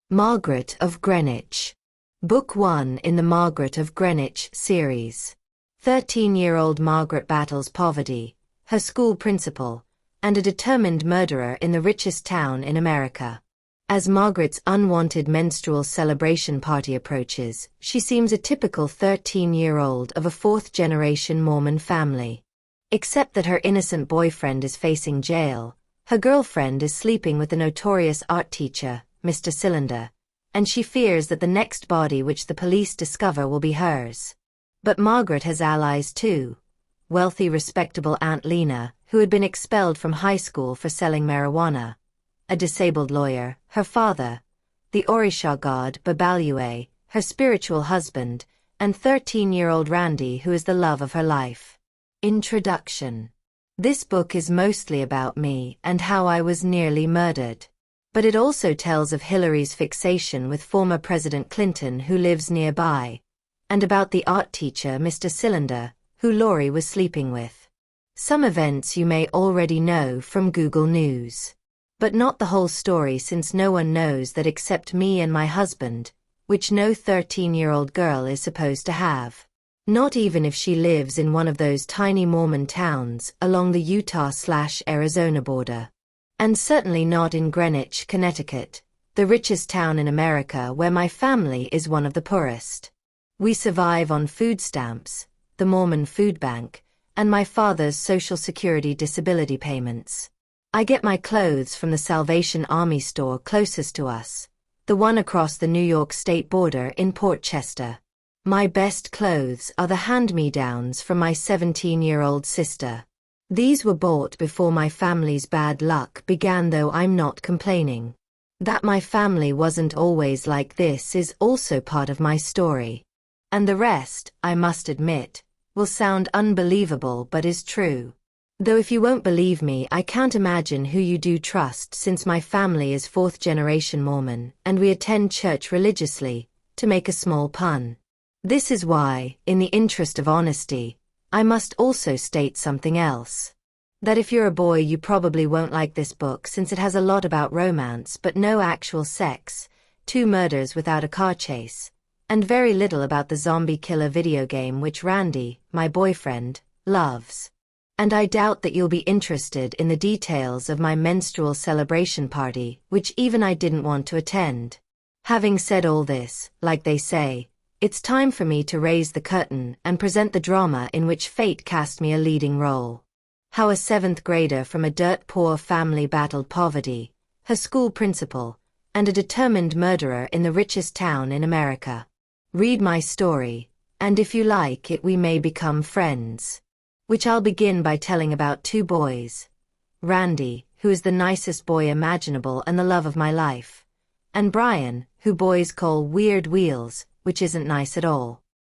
Margaret of Greenwich. Book 1 in the Margaret of Greenwich series. 13-year-old Margaret battles poverty, her school principal, and a determined murderer in the richest town in America. As Margaret's unwanted menstrual celebration party approaches, she seems a typical 13-year-old of a fourth-generation Mormon family. Except that her innocent boyfriend is facing jail, her girlfriend is sleeping with the notorious art teacher, Mr. Cylinder, and she fears that the next body which the police discover will be hers. But Margaret has allies too. Wealthy, respectable Aunt Lena, who had been expelled from high school for selling marijuana, a disabled lawyer, her father, the Orisha god Babalue, her spiritual husband, and 13-year-old Randy, who is the love of her life. Introduction. This book is mostly about me and how I was nearly murdered. But it also tells of Hillary's fixation with former President Clinton, who lives nearby, and about the art teacher Mr. Cylinder, who Laurie was sleeping with. Some events you may already know from Google News. But not the whole story, since no one knows that except me and my husband, which no 13-year-old girl is supposed to have. Not even if she lives in one of those tiny Mormon towns along the Utah/Arizona border. And certainly not in Greenwich, Connecticut, the richest town in America, where my family is one of the poorest. We survive on food stamps, the Mormon food bank, and my father's Social Security disability payments. I get my clothes from the Salvation Army store closest to us, the one across the New York state border in Port Chester. My best clothes are the hand-me-downs from my 17-year-old sister. These were bought before my family's bad luck began, though I'm not complaining. That my family wasn't always like this is also part of my story. And the rest, I must admit, will sound unbelievable but is true. Though if you won't believe me, I can't imagine who you do trust, since my family is fourth-generation Mormon and we attend church religiously, to make a small pun. This is why, in the interest of honesty, I must also state something else. That if you're a boy, you probably won't like this book, since it has a lot about romance but no actual sex, 2 murders without a car chase, and very little about the zombie killer video game which Randy, my boyfriend, loves. And I doubt that you'll be interested in the details of my menstrual celebration party, which even I didn't want to attend. Having said all this, like they say, it's time for me to raise the curtain and present the drama in which fate cast me a leading role. How a 7th grader from a dirt-poor family battled poverty, her school principal, and a determined murderer in the richest town in America. Read my story, and if you like it, we may become friends. Which I'll begin by telling about 2 boys. Randy, who is the nicest boy imaginable and the love of my life, and Brian, who boys call Weird Wheels, which isn't nice at all.